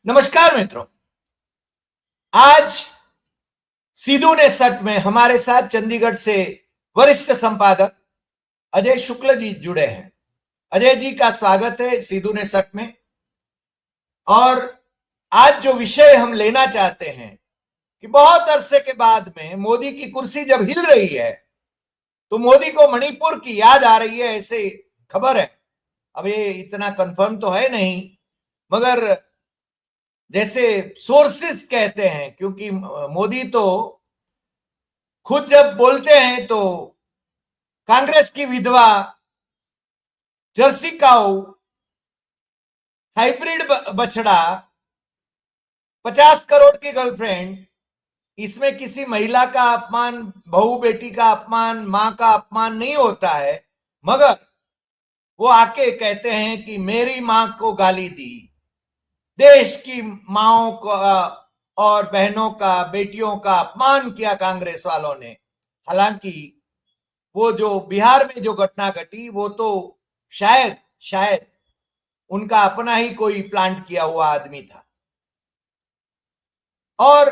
नमस्कार मित्रों, आज सीधू ने सट में हमारे साथ चंडीगढ़ से वरिष्ठ संपादक अजय शुक्ल जी जुड़े हैं। अजय जी का स्वागत है सीधू ने सट में। और आज जो विषय हम लेना चाहते हैं कि बहुत अरसे के बाद में मोदी की कुर्सी जब हिल रही है तो मोदी को मणिपुर की याद आ रही है, ऐसे खबर है। अब ये इतना कंफर्म तो है नहीं, मगर जैसे सोर्सेस कहते हैं, क्योंकि मोदी तो खुद जब बोलते हैं तो कांग्रेस की विधवा, जर्सी काऊ, हाइब्रिड बछड़ा, 50 करोड़ की गर्लफ्रेंड, इसमें किसी महिला का अपमान, बहू बेटी का अपमान, मां का अपमान नहीं होता है। मगर वो आके कहते हैं कि मेरी मां को गाली दी, देश की माओं का और बहनों का, बेटियों का अपमान किया कांग्रेस वालों ने। हालांकि वो जो बिहार में जो घटना घटी वो तो शायद शायद उनका अपना ही कोई प्लांट किया हुआ आदमी था, और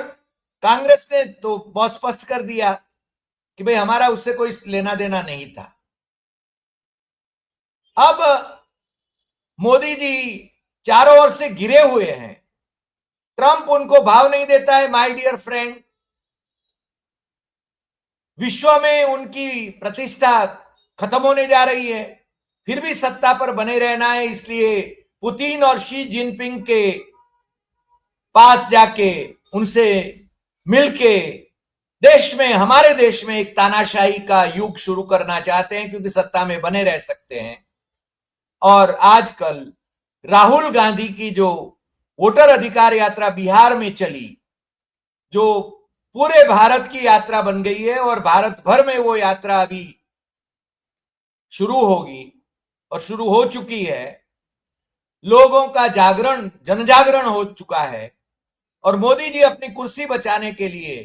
कांग्रेस ने तो बहुत स्पष्ट कर दिया कि भाई हमारा उससे कोई लेना देना नहीं था। अब मोदी जी चारों ओर से घिरे हुए हैं। ट्रंप उनको भाव नहीं देता है, माय डियर फ्रेंड। विश्व में उनकी प्रतिष्ठा खत्म होने जा रही है, फिर भी सत्ता पर बने रहना है। इसलिए पुतिन और शी जिनपिंग के पास जाके उनसे मिलके देश में, हमारे देश में एक तानाशाही का युग शुरू करना चाहते हैं, क्योंकि सत्ता में बने रह सकते हैं। और आजकल राहुल गांधी की जो वोटर अधिकार यात्रा बिहार में चली, जो पूरे भारत की यात्रा बन गई है, और भारत भर में वो यात्रा अभी शुरू होगी और शुरू हो चुकी है। लोगों का जागरण, जनजागरण हो चुका है। और मोदी जी अपनी कुर्सी बचाने के लिए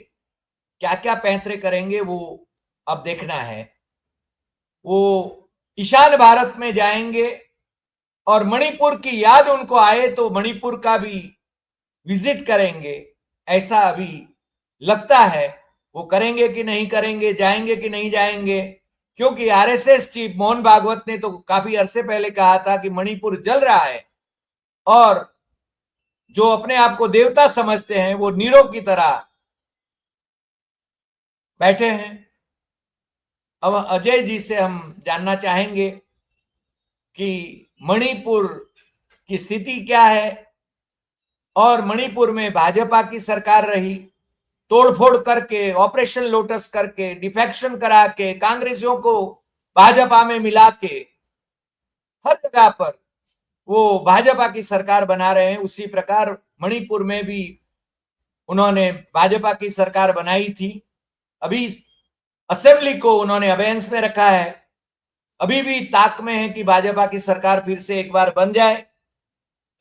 क्या क्या पैंतरे करेंगे वो अब देखना है। वो ईशान भारत में जाएंगे, और मणिपुर की याद उनको आए तो मणिपुर का भी विजिट करेंगे, ऐसा अभी लगता है। वो करेंगे कि नहीं करेंगे, जाएंगे कि नहीं जाएंगे, क्योंकि आरएसएस चीफ मोहन भागवत ने तो काफी अरसे पहले कहा था कि मणिपुर जल रहा है, और जो अपने आप को देवता समझते हैं वो नीरो की तरह बैठे हैं। अब अजय जी से हम जानना चाहेंगे कि मणिपुर की स्थिति क्या है, और मणिपुर में भाजपा की सरकार रही, तोड़फोड़ करके, ऑपरेशन लोटस करके, डिफेक्शन करा के, कांग्रेसियों को भाजपा में मिला के हर जगह पर वो भाजपा की सरकार बना रहे हैं। उसी प्रकार मणिपुर में भी उन्होंने भाजपा की सरकार बनाई थी। अभी असेंबली को उन्होंने अबेंस में रखा है। अभी भी ताक में है कि भाजपा की सरकार फिर से एक बार बन जाए।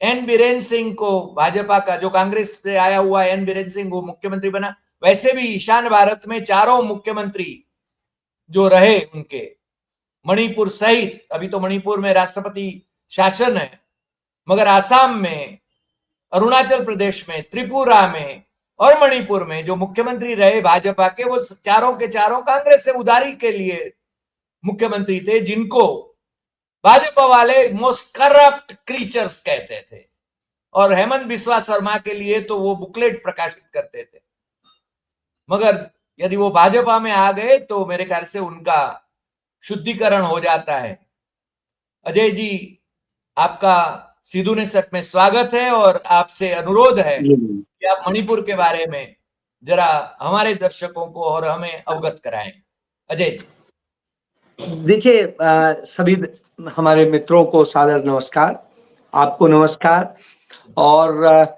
एन बीरेन सिंह को, भाजपा का जो कांग्रेस से आया हुआ एन बीरेन सिंह, वो मुख्यमंत्री बना। वैसे भी ईशान भारत में चारों मुख्यमंत्री जो रहे उनके, मणिपुर सहित, अभी तो मणिपुर में राष्ट्रपति शासन है, मगर आसाम में, अरुणाचल प्रदेश में, त्रिपुरा में और मणिपुर में जो मुख्यमंत्री रहे भाजपा के, वो चारों के चारों कांग्रेस से उधारी के लिए मुख्यमंत्री थे, जिनको भाजपा वाले मोस्ट करप्ट क्रीचर्स कहते थे। और हेमंत बिस्वा शर्मा के लिए तो वो बुकलेट प्रकाशित करते थे। मगर यदि वो भाजपा में आ गए तो मेरे ख्याल से उनका शुद्धिकरण हो जाता है। अजय जी, आपका सीधू ने सट में स्वागत है, और आपसे अनुरोध है कि आप मणिपुर के बारे में जरा हमारे दर्शकों को और हमें अवगत कराएं। अजय जी। देखिए, सभी हमारे मित्रों को सादर नमस्कार, आपको नमस्कार। और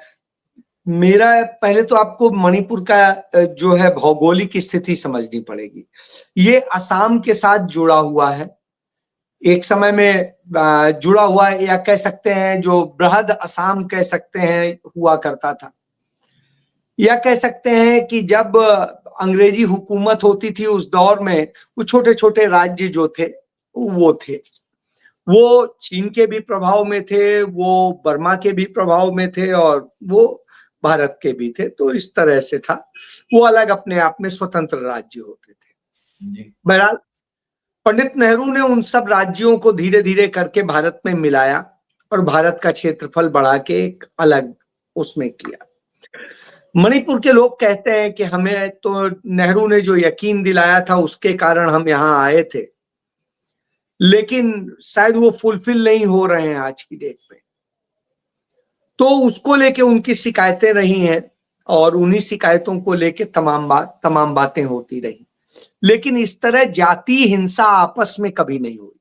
मेरा पहले तो आपको मणिपुर का जो है भौगोलिक स्थिति समझनी पड़ेगी। ये असम के साथ जुड़ा हुआ है, एक समय में जुड़ा हुआ है, या कह सकते हैं जो बृहद असम कह सकते हैं हुआ करता था, या कह सकते हैं कि जब अंग्रेजी हुकूमत होती थी उस दौर में वो छोटे छोटे राज्य जो थे वो थे। वो चीन के भी प्रभाव में थे, वो बर्मा के भी प्रभाव में थे और वो भारत के भी थे। तो इस तरह से था, वो अलग अपने आप में स्वतंत्र राज्य होते थे। बहरहाल पंडित नेहरू ने उन सब राज्यों को धीरे धीरे करके भारत में मिलाया और भारत का क्षेत्रफल बढ़ा के एक अलग उसमें किया। मणिपुर के लोग कहते हैं कि हमें तो नेहरू ने जो यकीन दिलाया था उसके कारण हम यहाँ आए थे, लेकिन शायद वो फुलफिल नहीं हो रहे हैं आज की डेट में। तो उसको लेके उनकी शिकायतें रही हैं और उन्हीं शिकायतों को लेके तमाम बातें होती रही, लेकिन इस तरह जातीय हिंसा आपस में कभी नहीं हुई।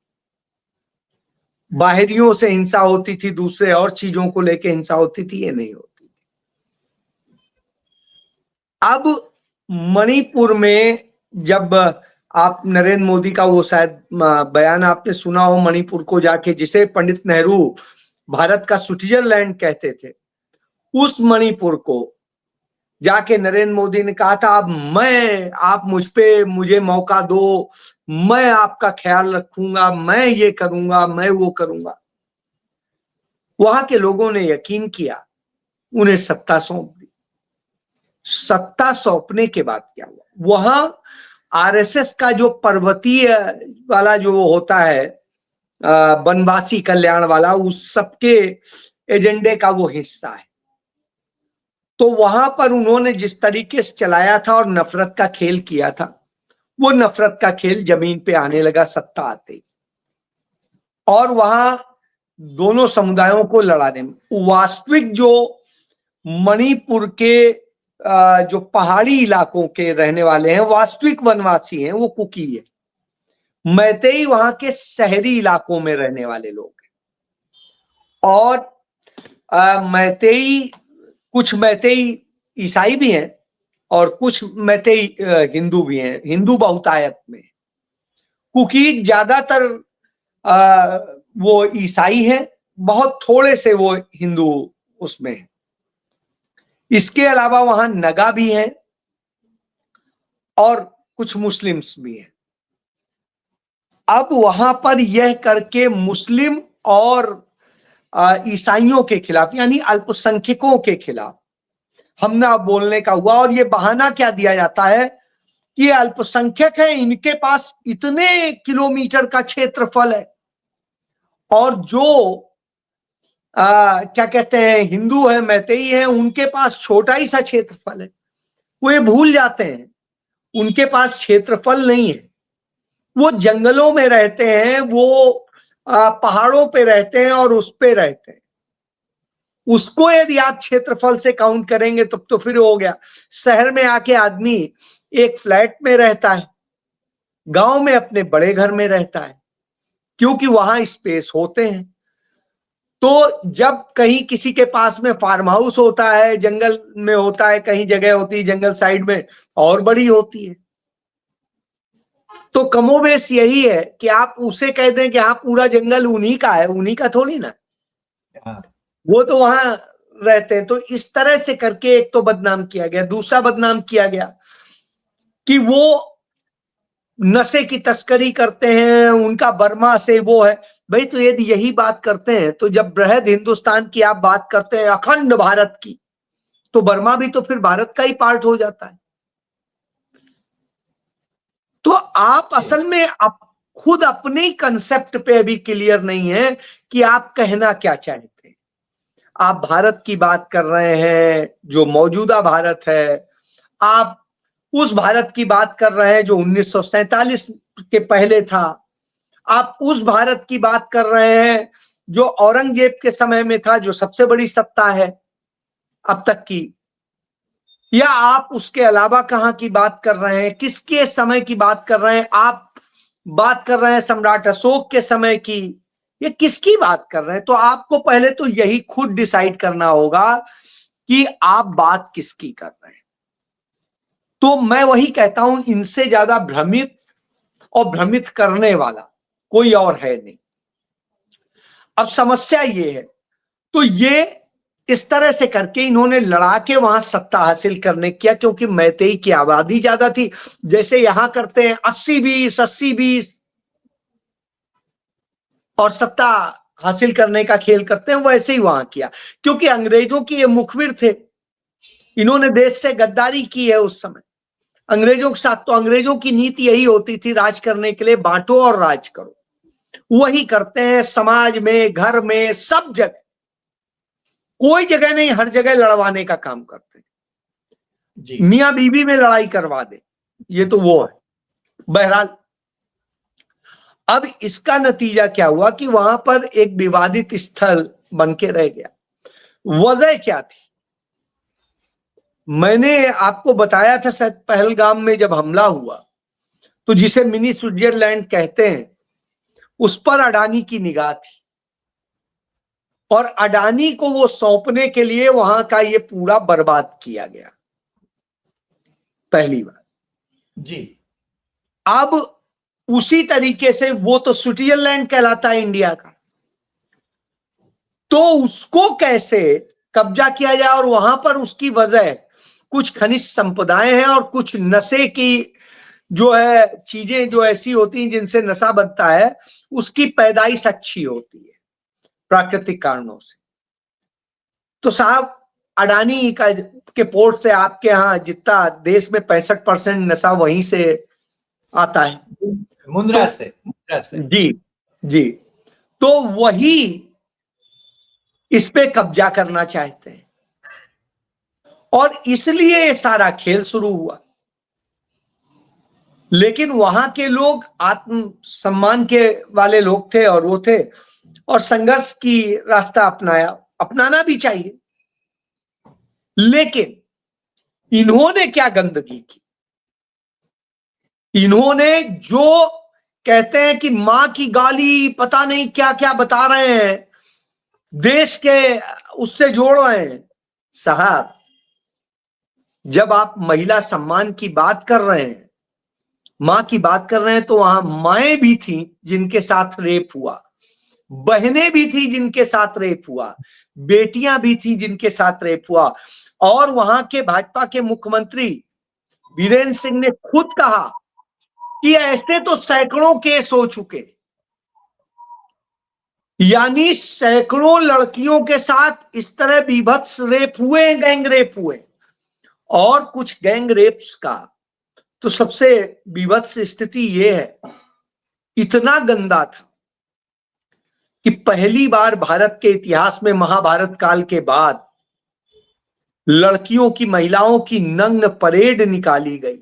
बाहरियों से हिंसा होती थी, दूसरे और चीजों को लेके हिंसा होती थी, ये नहीं होती थी। अब मणिपुर में जब आप नरेंद्र मोदी का वो शायद बयान आपने सुना हो, मणिपुर को जाके जिसे पंडित नेहरू भारत का स्विट्जरलैंड कहते थे, उस मणिपुर को जाके नरेंद्र मोदी ने कहा था अब आप मुझे मौका दो, मैं आपका ख्याल रखूंगा, मैं ये करूंगा, मैं वो करूंगा। वहां के लोगों ने यकीन किया, उन्हें सत्ता सौंप दी। सत्ता सौंपने के बाद क्या हुआ, वहां आरएसएस का जो पर्वतीय वाला जो होता है वनवासी कल्याण वाला, उस सबके एजेंडे का वो हिस्सा है। तो वहां पर उन्होंने जिस तरीके से चलाया था और नफरत का खेल किया था, वो नफरत का खेल जमीन पे आने लगा सत्ता आते ही, और वहां दोनों समुदायों को लड़ाने में वास्तविक जो मणिपुर के जो पहाड़ी इलाकों के रहने वाले हैं, वास्तविक वनवासी हैं, वो कुकी है। मैतेई वहां के शहरी इलाकों में रहने वाले लोग हैं, और मैतेई, कुछ मैतेई ईसाई भी हैं और कुछ मैतेई हिंदू भी हैं, हिंदू बहुतायत में। कुकी ज्यादातर वो ईसाई हैं, बहुत थोड़े से वो हिंदू उसमें हैं। इसके अलावा वहां नगा भी हैं और कुछ मुस्लिम्स भी हैं। अब वहां पर यह करके मुस्लिम और ईसाइयों के खिलाफ, यानी अल्पसंख्यकों के खिलाफ हमला बोलने का हुआ। और ये बहाना क्या दिया जाता है कि ये अल्पसंख्यक है, इनके पास इतने किलोमीटर का क्षेत्रफल है, और जो क्या कहते हैं हिंदू है, मैतेई है, उनके पास छोटा ही सा क्षेत्रफल है। वो ये भूल जाते हैं उनके पास क्षेत्रफल नहीं है, वो जंगलों में रहते हैं, वो पहाड़ों पे रहते हैं और उस पे रहते हैं। उसको यदि आप क्षेत्रफल से काउंट करेंगे तब तो फिर हो गया। शहर में आके आदमी एक फ्लैट में रहता है, गांव में अपने बड़े घर में रहता है, क्योंकि वहां स्पेस होते हैं। तो जब कहीं किसी के पास में फार्म हाउस होता है, जंगल में होता है, कहीं जगह होती है जंगल साइड में और बड़ी होती है। तो कमोबेश यही है कि आप उसे कह दें कि हाँ पूरा जंगल उन्हीं का है, उन्हीं का थोड़ी ना, वो तो वहां रहते हैं। तो इस तरह से करके एक तो बदनाम किया गया। दूसरा बदनाम किया गया कि वो नशे की तस्करी करते हैं, उनका बर्मा से वो है। भाई तो यदि यही बात करते हैं तो जब बृहद हिंदुस्तान की आप बात करते हैं, अखंड भारत की, तो बर्मा भी तो फिर भारत का ही पार्ट हो जाता है। तो आप असल में आप खुद अपने कंसेप्ट पे अभी क्लियर नहीं है कि आप कहना क्या चाहते हैं। आप भारत की बात कर रहे हैं जो मौजूदा भारत है, आप उस भारत की बात कर रहे हैं जो 1947 के पहले था, आप उस भारत की बात कर रहे हैं जो औरंगजेब के समय में था, जो सबसे बड़ी सत्ता है अब तक की, या आप उसके अलावा कहां की बात कर रहे हैं, किसके समय की बात कर रहे हैं। आप बात कर रहे हैं सम्राट अशोक के समय की, ये किसकी बात कर रहे हैं। तो आपको पहले तो यही खुद डिसाइड करना होगा कि आप बात किसकी कर रहे हैं। तो मैं वही कहता हूं, इनसे ज्यादा भ्रमित और भ्रमित करने वाला कोई और है नहीं। अब समस्या ये है, तो ये इस तरह से करके इन्होंने लड़ा के वहां सत्ता हासिल करने किया, क्योंकि मैतेई की आबादी ज्यादा थी। जैसे यहां करते हैं 80-20 80-20, और सत्ता हासिल करने का खेल करते हैं, वैसे ही वहां किया, क्योंकि अंग्रेजों की ये मुखबिर थे। इन्होंने देश से गद्दारी की है उस समय अंग्रेजों के साथ। तो अंग्रेजों की नीति यही होती थी राज करने के लिए, बांटो और राज करो। वही करते हैं समाज में, घर में, सब जगह। कोई जगह नहीं, हर जगह लड़वाने का काम करते हैं। जी मियां बीवी में लड़ाई करवा दे, ये तो वो है। बहरहाल अब इसका नतीजा क्या हुआ कि वहां पर एक विवादित स्थल बन के रह गया। वजह क्या थी? मैंने आपको बताया था शायद, पहलगाम में जब हमला हुआ तो जिसे मिनी स्विट्जरलैंड कहते हैं, उस पर अडानी की निगाह थी, और अडानी को वो सौंपने के लिए वहां का ये पूरा बर्बाद किया गया, पहली बार। जी अब उसी तरीके से वो तो स्विट्जरलैंड कहलाता है इंडिया का, तो उसको कैसे कब्जा किया जाए। और वहां पर उसकी वजह कुछ खनिज संपदाएं हैं और कुछ नशे की जो है चीजें जो ऐसी होती हैं जिनसे नशा बनता है, उसकी पैदाइश अच्छी होती है प्राकृतिक कारणों से। तो साहब, अडानी का के पोर्ट से आपके यहाँ जितना देश में 65% नशा वहीं से आता है। मुंद्रा तो से जी जी, तो वही इस पे कब्जा करना चाहते हैं, और इसलिए ये सारा खेल शुरू हुआ। लेकिन वहां के लोग आत्म सम्मान के वाले लोग थे, और वो थे, और संघर्ष की रास्ता अपनाया, अपनाना भी चाहिए। लेकिन इन्होंने क्या गंदगी की? इन्होंने जो कहते हैं कि मां की गाली, पता नहीं क्या क्या बता रहे हैं, देश के उससे जोड़ रहे हैं। साहब, जब आप महिला सम्मान की बात कर रहे हैं, मां की बात कर रहे हैं, तो वहां माएं भी थी जिनके साथ रेप हुआ, बहनें भी थी जिनके साथ रेप हुआ, बेटियां भी थी जिनके साथ रेप हुआ। और वहां के भाजपा के मुख्यमंत्री वीरेंद्र सिंह ने खुद कहा कि ऐसे तो सैकड़ों केस हो चुके, यानी सैकड़ों लड़कियों के साथ इस तरह बीभत्स रेप हुए, गैंग रेप हुए। और कुछ गैंग रेप्स का तो सबसे बीभत्स स्थिति यह है, इतना गंदा था कि पहली बार भारत के इतिहास में महाभारत काल के बाद लड़कियों की, महिलाओं की नग्न परेड निकाली गई।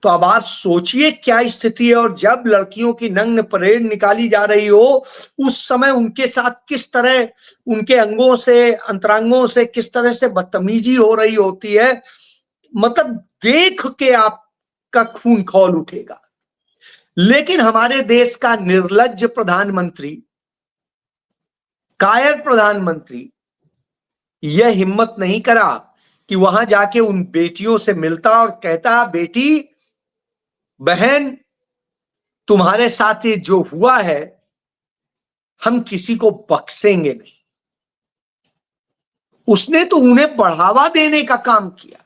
तो अब आप सोचिए क्या स्थिति है। और जब लड़कियों की नग्न परेड निकाली जा रही हो, उस समय उनके साथ किस तरह, उनके अंगों से, अंतरांगों से किस तरह से बदतमीजी हो रही होती है, मतलब देख के आपका खून खौल उठेगा। लेकिन हमारे देश का निर्लज्ज प्रधानमंत्री, कायर प्रधानमंत्री, यह हिम्मत नहीं करा कि वहां जाके उन बेटियों से मिलता और कहता, बेटी, बहन, तुम्हारे साथ ये जो हुआ है, हम किसी को बख्शेंगे नहीं। उसने तो उन्हें बढ़ावा देने का काम किया,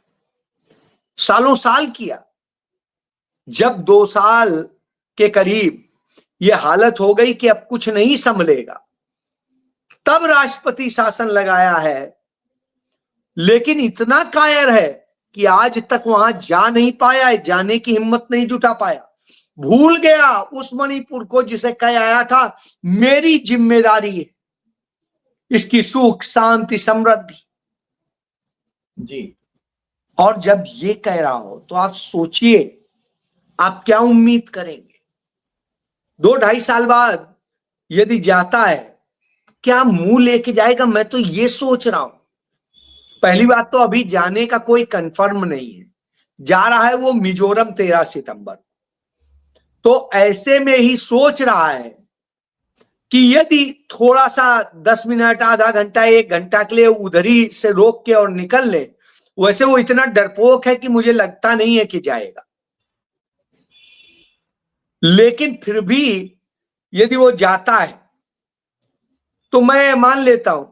सालों साल किया। जब 2 साल के करीब यह हालत हो गई कि अब कुछ नहीं संभलेगा, तब राष्ट्रपति शासन लगाया है। लेकिन इतना कायर है कि आज तक वहां जा नहीं पाया, जाने की हिम्मत नहीं जुटा पाया। भूल गया उस मणिपुर को जिसे कह आया था, मेरी जिम्मेदारी है इसकी सुख, शांति, समृद्धि। जी और जब ये कह रहा हो तो आप सोचिए आप क्या उम्मीद करेंगे। 2-2.5 साल बाद यदि जाता है, क्या मुंह लेके जाएगा? मैं तो ये सोच रहा हूं। पहली बात तो अभी जाने का कोई कंफर्म नहीं है, जा रहा है वो मिजोरम 13 सितंबर। तो ऐसे में ही सोच रहा है कि यदि थोड़ा सा 10 मिनट, आधा घंटा, 1 घंटा के लिए उधर ही से रोक के और निकल ले। वैसे वो इतना डरपोक है कि मुझे लगता नहीं है कि जाएगा, लेकिन फिर भी यदि वो जाता है तो मैं मान लेता हूं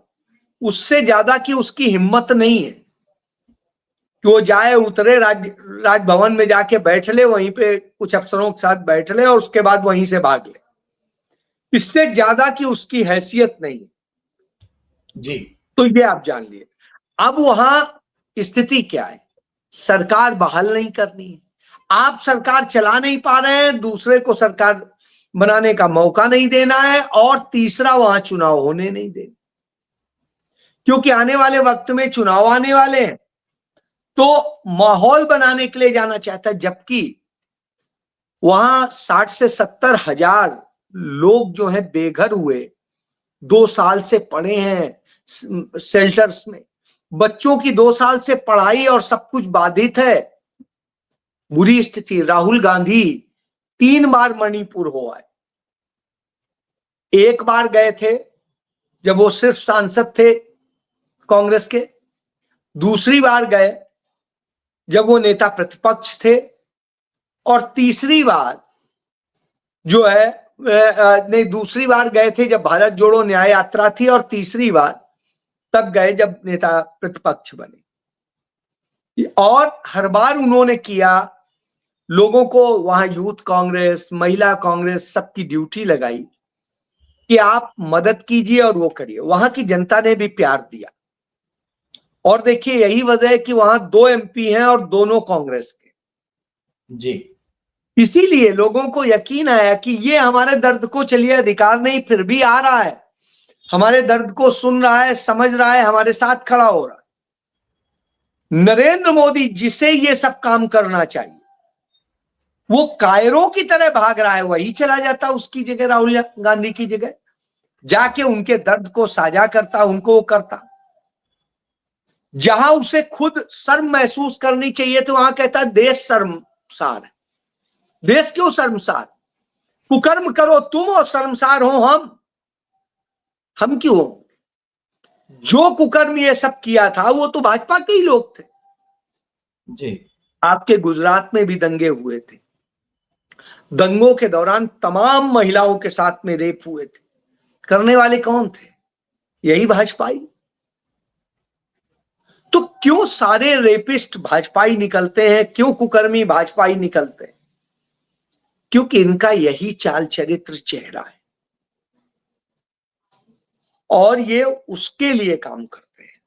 उससे ज्यादा कि उसकी हिम्मत नहीं है कि वो जाए, उतरे, राजभवन में जाके बैठ ले, वहीं पे कुछ अफसरों के साथ बैठ ले और उसके बाद वहीं से भाग ले। इससे ज्यादा की उसकी हैसियत नहीं जी। तो ये आप जान लिए। अब वहां स्थिति क्या है, सरकार बहाल नहीं करनी है, आप सरकार चला नहीं पा रहे हैं, दूसरे को सरकार बनाने का मौका नहीं देना है, और तीसरा वहां चुनाव होने नहीं देना, क्योंकि आने वाले वक्त में चुनाव आने वाले हैं। तो माहौल बनाने के लिए जाना चाहता है, जबकि वहां 60 से 70 हजार लोग जो है बेघर हुए, 2 साल से पड़े हैं शेल्टर्स में, बच्चों की 2 साल से पढ़ाई और सब कुछ बाधित है, बुरी स्थिति। राहुल गांधी 3 बार मणिपुर हो आए, एक बार गए थे जब वो सिर्फ सांसद थे कांग्रेस के, दूसरी बार गए जब वो नेता प्रतिपक्ष थे, और तीसरी बार जो है नहीं, दूसरी बार गए थे जब भारत जोड़ो न्याय यात्रा थी, और तीसरी बार तब गए जब नेता प्रतिपक्ष बने। और हर बार उन्होंने किया, लोगों को वहां यूथ कांग्रेस, महिला कांग्रेस, सबकी ड्यूटी लगाई कि आप मदद कीजिए और वो करिए। वहां की जनता ने भी प्यार दिया, और देखिए यही वजह है कि वहां 2 MP हैं और दोनों कांग्रेस के। जी। इसीलिए लोगों को यकीन आया कि ये हमारे दर्द को, चलिए अधिकार नहीं फिर भी आ रहा है, हमारे दर्द को सुन रहा है, समझ रहा है, हमारे साथ खड़ा हो रहा है। नरेंद्र मोदी जिसे ये सब काम करना चाहिए, वो कायरों की तरह भाग रहा है, वही चला जाता उसकी जगह, राहुल गांधी की जगह जाके उनके दर्द को साझा करता, उनको वो करता। जहां उसे खुद शर्म महसूस करनी चाहिए तो वहां कहता देश शर्मसार है। देश क्यों शर्मसार? कुकर्म करो तुम और शर्मसार हो हम क्यों हो? जो कुकर्म ये सब किया था वो तो भाजपा के ही लोग थे। जी। आपके गुजरात में भी दंगे हुए थे, दंगों के दौरान तमाम महिलाओं के साथ में रेप हुए थे, करने वाले कौन थे? यही भाजपाई। तो क्यों सारे रेपिस्ट भाजपाई निकलते हैं, क्यों कुकर्मी भाजपाई निकलते हैं? क्योंकि इनका यही चाल चरित्र चेहरा है, और ये उसके लिए काम करते हैं।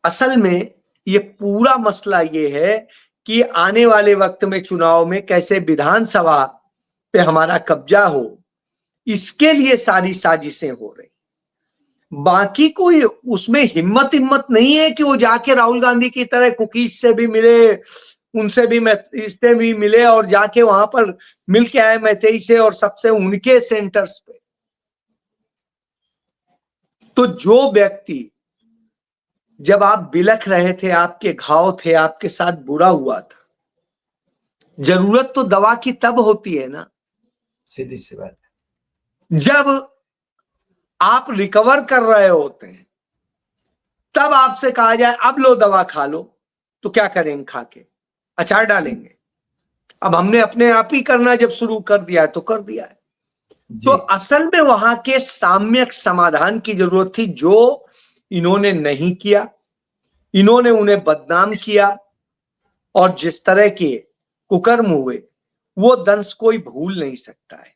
असल में ये पूरा मसला ये है कि आने वाले वक्त में चुनाव में कैसे विधानसभा पे हमारा कब्जा हो, इसके लिए सारी साजिशें हो रही। बाकी कोई उसमें हिम्मत नहीं है कि वो जाके राहुल गांधी की तरह कुकीज से भी मिले, उनसे भी इससे भी मिले, और जाके वहां पर मिल के आए मैतेई से और सबसे, उनके सेंटर्स पे। तो जो व्यक्ति, जब आप बिलख रहे थे, आपके घाव थे, आपके साथ बुरा हुआ था, जरूरत तो दवा की तब होती है ना, सीधी सी बात जब आप रिकवर कर रहे होते हैं, तब आपसे कहा जाए अब लो दवा खा लो, तो क्या करेंगे? खा के अचार डालेंगे। अब हमने अपने आप ही करना जब शुरू कर दिया है तो कर दिया है। तो असल में वहां के साम्यक समाधान की जरूरत थी, जो इन्होंने नहीं किया। इन्होंने उन्हें बदनाम किया, और जिस तरह के कुकर्म हुए वो दंश कोई भूल नहीं सकता है।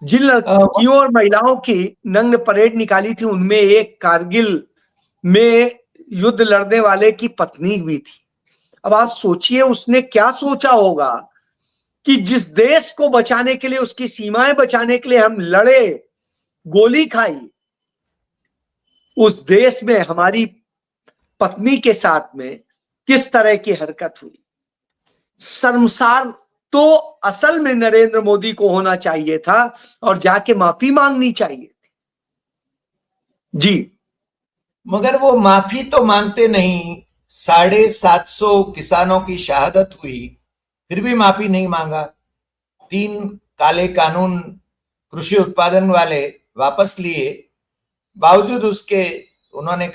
जिन लड़कियों और महिलाओं की नंग परेड निकाली थी, उनमें एक कारगिल में युद्ध लड़ने वाले की पत्नी भी थी। अब आप सोचिए उसने क्या सोचा होगा कि जिस देश को बचाने के लिए, उसकी सीमाएं बचाने के लिए हम लड़े, गोली खाई, उस देश में हमारी पत्नी के साथ में किस तरह की हरकत हुई। शर्मसार तो असल में नरेंद्र मोदी को होना चाहिए था, और जाके माफी मांगनी चाहिए थी। जी। मगर वो माफी तो मांगते नहीं। 750 किसानों की शहादत हुई, फिर भी माफी नहीं मांगा। 3 काले कानून कृषि उत्पादन वाले वापस लिए, बावजूद उसके उन्होंने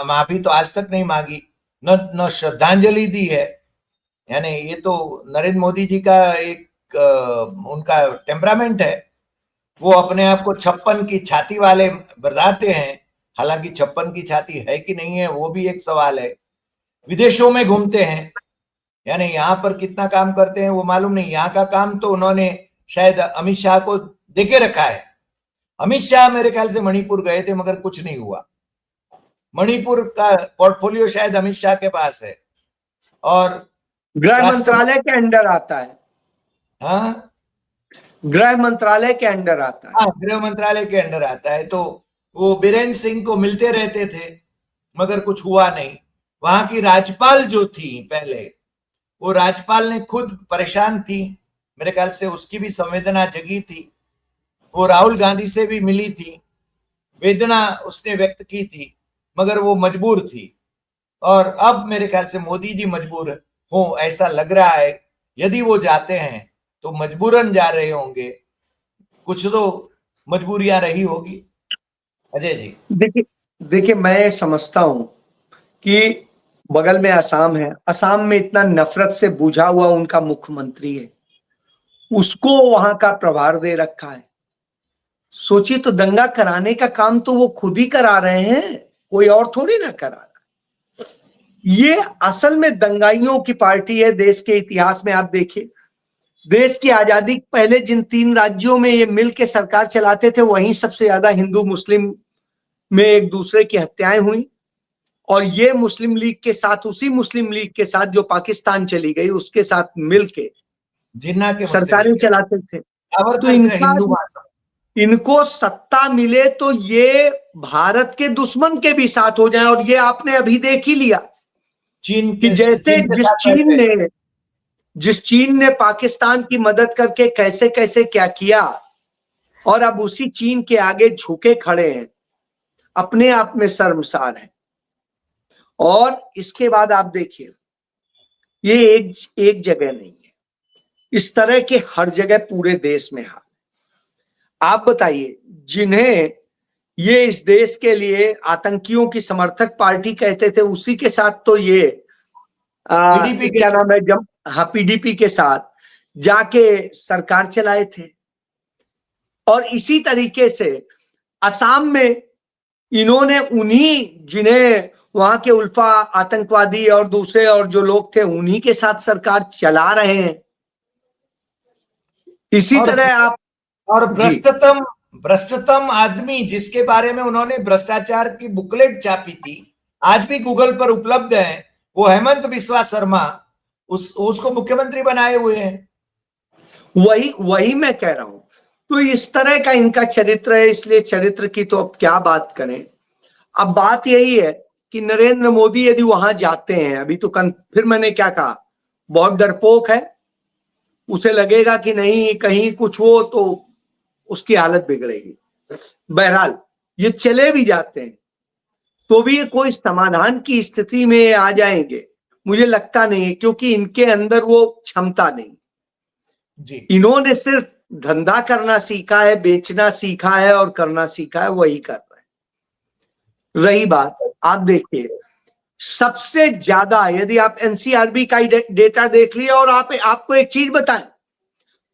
माफी तो आज तक नहीं मांगी, न श्रद्धांजलि दी है। यानी ये तो नरेंद्र मोदी जी का एक उनका टेम्परामेंट है। वो अपने आप को 56 की छाती वाले बताते हैं, हालांकि 56 की छाती है कि नहीं है वो भी एक सवाल है। विदेशों में घूमते हैं, यानी यहाँ पर कितना काम करते हैं वो मालूम नहीं। यहाँ का काम तो उन्होंने शायद अमित शाह को देके रखा है। अमित शाह मेरे ख्याल से मणिपुर गए थे मगर कुछ नहीं हुआ। मणिपुर का पोर्टफोलियो शायद अमित शाह के पास है और गृह मंत्रालय के अंडर आता है। हाँ, गृह मंत्रालय के अंडर आता है। हाँ, गृह मंत्रालय के अंडर आता है। तो वो बीरेन सिंह को मिलते रहते थे मगर कुछ हुआ नहीं। वहां की राज्यपाल जो थी पहले, वो राज्यपाल ने खुद परेशान थी, मेरे ख्याल से उसकी भी संवेदना जगी थी। वो राहुल गांधी से भी मिली थी, वेदना उसने व्यक्त की थी मगर वो मजबूर थी। और अब मेरे ख्याल से मोदी जी मजबूर हो ऐसा लग रहा है। यदि वो जाते हैं तो मजबूरन जा रहे होंगे, कुछ तो मजबूरियां रही होगी। अजय जी, देखिए मैं समझता हूं कि बगल में असम है, असम में इतना नफरत से बुझा हुआ उनका मुख्यमंत्री है, उसको वहां का प्रभार दे रखा है। सोचिए तो, दंगा कराने का काम तो वो खुद ही करा रहे हैं, कोई और थोड़ी ना करा रहा। ये असल में दंगाइयों की पार्टी है। देश के इतिहास में आप देखिए, देश की आजादी पहले जिन 3 राज्यों में ये मिल के सरकार चलाते थे, वहीं सबसे ज्यादा हिंदू मुस्लिम में एक दूसरे की हत्याएं हुई। और ये मुस्लिम लीग के साथ, उसी मुस्लिम लीग के साथ जो पाकिस्तान चली गई, उसके साथ मिलके जिन्ना के मुस्लिम सरकारें लीग, चलाते थे। तो सावरकर का हिंदू भाषा, इनको सत्ता मिले तो ये भारत के दुश्मन के भी साथ हो जाए। और ये आपने अभी देख ही लिया चीन कि जैसे चीन के साथ जिस चीन ने पाकिस्तान की मदद करके कैसे कैसे क्या किया, और अब उसी चीन के आगे झुके खड़े हैं, अपने आप में शर्मसार है। और इसके बाद आप देखिए, ये एक जगह नहीं है, इस तरह के हर जगह पूरे देश में हाल। आप बताइए, जिन्हें ये इस देश के लिए आतंकियों की समर्थक पार्टी कहते थे, उसी के साथ तो ये पीडीपी के क्या नाम है, जब पीडीपी के साथ जाके सरकार चलाए थे। और इसी तरीके से असम में इन्होंने उन्हीं, जिन्हें वहां के उल्फा आतंकवादी और दूसरे और जो लोग थे, उन्हीं के साथ सरकार चला रहे हैं। इसी तरह आप और जी, भ्रष्टतम आदमी जिसके बारे में उन्होंने भ्रष्टाचार की बुकलेट छापी थी, आज भी गूगल पर उपलब्ध है, वो हेमंत बिस्वा शर्मा, उसको मुख्यमंत्री बनाए हुए हैं। वही मैं कह रहा हूं। तो इस तरह का इनका चरित्र है, इसलिए चरित्र की तो अब क्या बात करें। अब बात यही है कि नरेंद्र मोदी यदि वहां जाते हैं, अभी तो फिर मैंने क्या कहा, बहुत डरपोक है, उसे लगेगा कि नहीं कहीं कुछ हो तो उसकी हालत बिगड़ेगी। बहरहाल ये चले भी जाते हैं तो भी ये कोई समाधान की स्थिति में आ जाएंगे, मुझे लगता नहीं है, क्योंकि इनके अंदर वो क्षमता नहीं। जी, इन्होंने सिर्फ धंधा करना सीखा है, बेचना सीखा है और करना सीखा है, वही कर रहे हैं। रही बात, आप देखिए, सबसे ज्यादा यदि आप एनसीआरबी का डेटा देख लिया, और आपको एक चीज बताएं,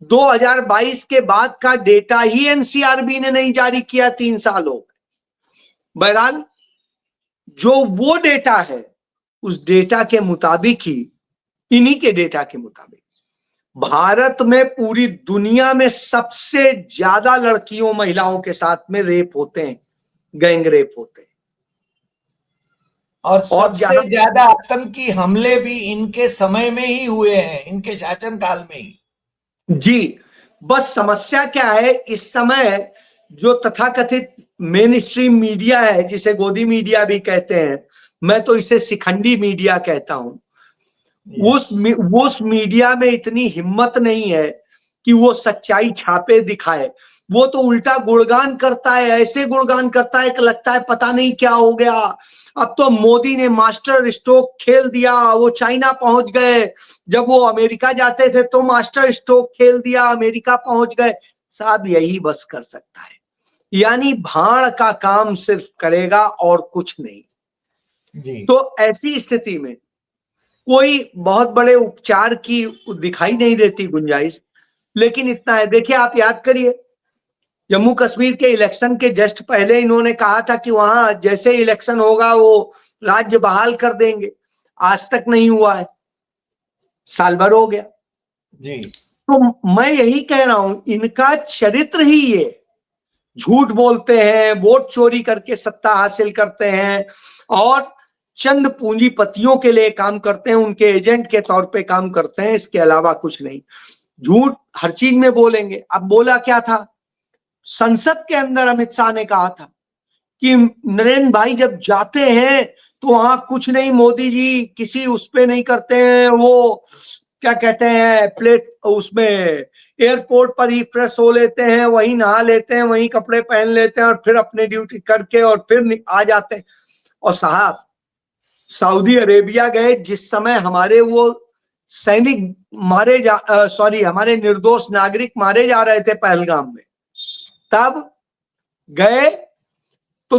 2022 के बाद का डेटा ही एनसीआरबी ने नहीं जारी किया, 3 साल हो गए। बहरहाल जो वो डेटा है, उस डेटा के मुताबिक ही, इन्हीं के डेटा के मुताबिक भारत में पूरी दुनिया में सबसे ज्यादा लड़कियों महिलाओं के साथ में रेप होते हैं, गैंग रेप होते हैं। और सबसे ज्यादा आतंकी हमले भी इनके समय में ही हुए हैं, इनके शासनकाल में ही। जी, बस समस्या क्या है, इस समय जो तथाकथित मेन स्ट्रीम मीडिया है, जिसे गोदी मीडिया भी कहते हैं, मैं तो इसे शिखंडी मीडिया कहता हूं, उस मीडिया में इतनी हिम्मत नहीं है कि वो सच्चाई छापे दिखाए। वो तो उल्टा गुणगान करता है, ऐसे गुणगान करता है कि लगता है पता नहीं क्या हो गया, अब तो मोदी ने मास्टर स्ट्रोक खेल दिया, वो चाइना पहुंच गए, जब वो अमेरिका जाते थे तो मास्टर स्ट्रोक खेल दिया, अमेरिका पहुंच गए। साहब यही बस कर सकता है, यानी भाड़ का काम सिर्फ करेगा और कुछ नहीं। जी, तो ऐसी स्थिति में कोई बहुत बड़े उपचार की दिखाई नहीं देती गुंजाइश। लेकिन इतना है, देखिए आप याद करिए, जम्मू कश्मीर के इलेक्शन के जस्ट पहले इन्होंने कहा था कि वहां जैसे इलेक्शन होगा वो राज्य बहाल कर देंगे, आज तक नहीं हुआ है, साल भर हो गया। जी, तो मैं यही कह रहा हूं, इनका चरित्र ही ये, झूठ बोलते हैं, वोट चोरी करके सत्ता हासिल करते हैं और चंद पूंजीपतियों के लिए काम करते हैं, उनके एजेंट के तौर पे काम करते हैं, इसके अलावा कुछ नहीं। झूठ हर चीज में बोलेंगे। अब बोला क्या था, संसद के अंदर अमित शाह ने कहा था कि नरेंद्र भाई जब जाते हैं तो वहां कुछ नहीं, मोदी जी किसी उस पे नहीं करते हैं, वो क्या कहते हैं, प्लेट उसमें एयरपोर्ट पर ही फ्रेश हो लेते हैं, वहीं नहा लेते हैं, वहीं कपड़े पहन लेते हैं और फिर अपने ड्यूटी करके और फिर आ जाते हैं। और साहब सऊदी अरेबिया गए जिस समय हमारे वो सैनिक मारे सॉरी हमारे निर्दोष नागरिक मारे जा रहे थे पहलगाम में, तब गए तो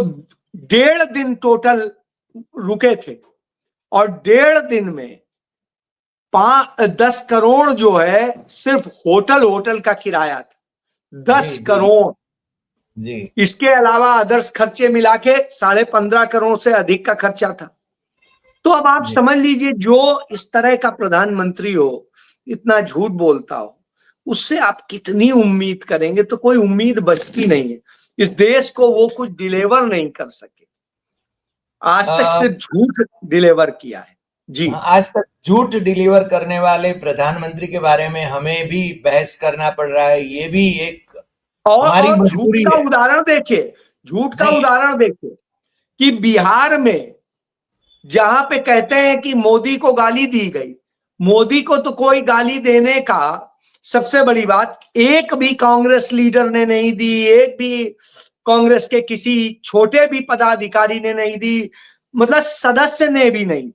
1.5 दिन टोटल रुके थे और 1.5 दिन में 10 करोड़ जो है सिर्फ होटल का किराया था, 10 करोड़ जी। इसके अलावा अदर्स खर्चे मिला के 15.5 करोड़ से अधिक का खर्चा था। तो अब आप समझ लीजिए, जो इस तरह का प्रधानमंत्री हो, इतना झूठ बोलता हो, उससे आप कितनी उम्मीद करेंगे? तो कोई उम्मीद बचती नहीं है। इस देश को वो कुछ डिलीवर नहीं कर सके, आज तक सिर्फ झूठ डिलीवर किया है। जी, आज तक झूठ डिलीवर करने वाले प्रधानमंत्री के बारे में हमें भी बहस करना पड़ रहा है, ये भी एक हमारी और झूठ मजबूरी का है। उदाहरण देखिए, झूठ का नहीं, उदाहरण देखिए कि बिहार में जहां पे कहते हैं कि मोदी को गाली दी गई, मोदी को तो कोई गाली देने का, सबसे बड़ी बात, एक भी कांग्रेस लीडर ने नहीं दी, एक भी कांग्रेस के किसी छोटे भी पदाधिकारी ने नहीं दी, मतलब सदस्य ने भी नहीं।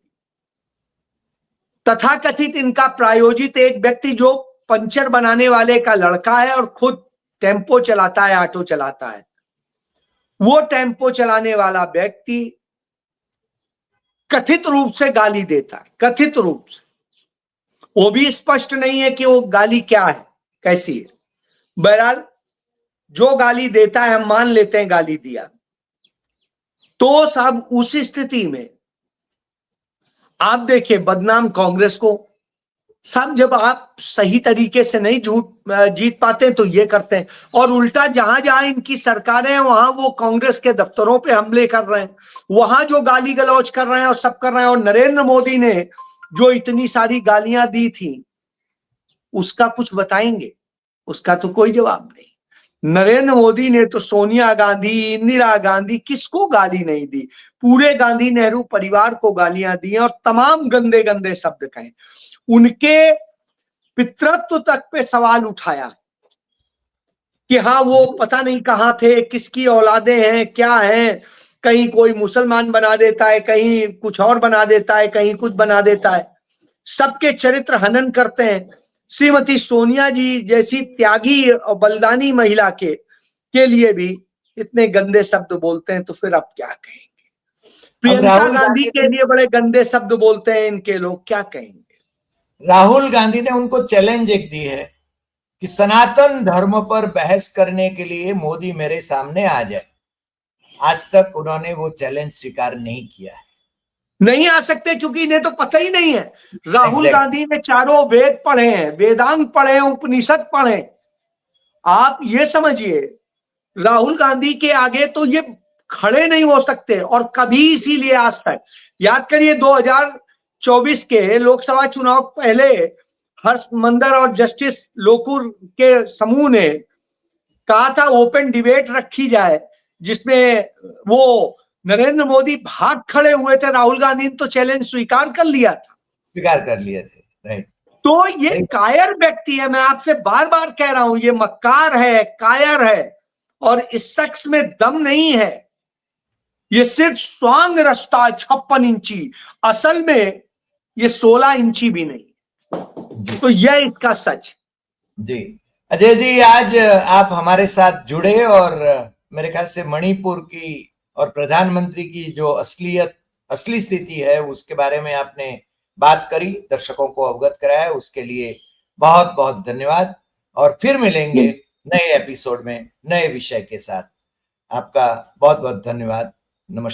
तथाकथित इनका प्रायोजित एक व्यक्ति जो पंचर बनाने वाले का लड़का है और खुद टेम्पो चलाता है, ऑटो चलाता है, वो टेम्पो चलाने वाला व्यक्ति कथित रूप से गाली देता है, कथित रूप से। वो भी स्पष्ट नहीं है कि वो गाली क्या है, कैसी है। बहरहाल जो गाली देता है हम मान लेते हैं गाली दिया। तो साहब उस स्थिति में आप देखिए, बदनाम कांग्रेस को। साहब जब आप सही तरीके से नहीं जीत पाते तो ये करते हैं, और उल्टा जहां जहां इनकी सरकारें हैं वहां वो कांग्रेस के दफ्तरों पे हमले कर रहे हैं, वहां जो गाली गलौज कर रहे हैं और सब कर रहे हैं। और नरेंद्र मोदी ने जो इतनी सारी गालियां दी थी उसका कुछ बताएंगे? उसका तो कोई जवाब नहीं। नरेंद्र मोदी ने तो सोनिया गांधी, इंदिरा गांधी, किसको गाली नहीं दी? पूरे गांधी नेहरू परिवार को गालियां दी और तमाम गंदे गंदे शब्द कहे, उनके पितृत्व तक पे सवाल उठाया कि हाँ वो पता नहीं कहां थे, किसकी औलादे हैं, क्या हैं, कहीं कोई मुसलमान बना देता है, कहीं कुछ और बना देता है, कहीं कुछ बना देता है, सबके चरित्र हनन करते हैं। श्रीमती सोनिया जी जैसी त्यागी और बलिदानी महिला के लिए भी इतने गंदे शब्द बोलते हैं, तो फिर आप क्या कहेंगे? अब प्रियंका राहुल गांधी गांधी के लिए बड़े गंदे शब्द बोलते हैं इनके लोग, क्या कहेंगे? राहुल गांधी ने उनको चैलेंज एक दी है कि सनातन धर्म पर बहस करने के लिए मोदी मेरे सामने आ जाए। आज तक उन्होंने वो चैलेंज स्वीकार नहीं किया है। नहीं आ सकते क्योंकि इन्हें तो पता ही नहीं है। राहुल Exactly. गांधी ने चारों वेद पढ़े हैं, वेदांग पढ़े हैं, उपनिषद पढ़े। आप ये समझिए, राहुल गांधी के आगे तो ये खड़े नहीं हो सकते, और कभी, इसीलिए आज तक याद करिए 2024 के लोकसभा चुनाव पहले हर्ष मंदर और जस्टिस लोकुर के समूह ने कहा था ओपन डिबेट रखी जाए, जिसमें वो नरेंद्र मोदी भाग खड़े हुए थे, राहुल गांधी ने तो चैलेंज स्वीकार कर लिया था। स्वीकार कर लिए थे, राइट। तो ये कायर व्यक्ति है, मैं आपसे बार बार कह रहा हूं, ये मक्कार है, कायर है, और इस शख्स में दम नहीं है। ये सिर्फ स्वांग रचता है 56 इंची, असल में ये 16 इंची भी नहीं। तो यह इसका सच। जी अजय जी, आज आप हमारे साथ जुड़े और मेरे ख्याल से मणिपुर की और प्रधानमंत्री की जो असली स्थिति है उसके बारे में आपने बात करी, दर्शकों को अवगत कराया, उसके लिए बहुत बहुत धन्यवाद। और फिर मिलेंगे नए एपिसोड में नए विषय के साथ। आपका बहुत बहुत धन्यवाद। नमस्कार।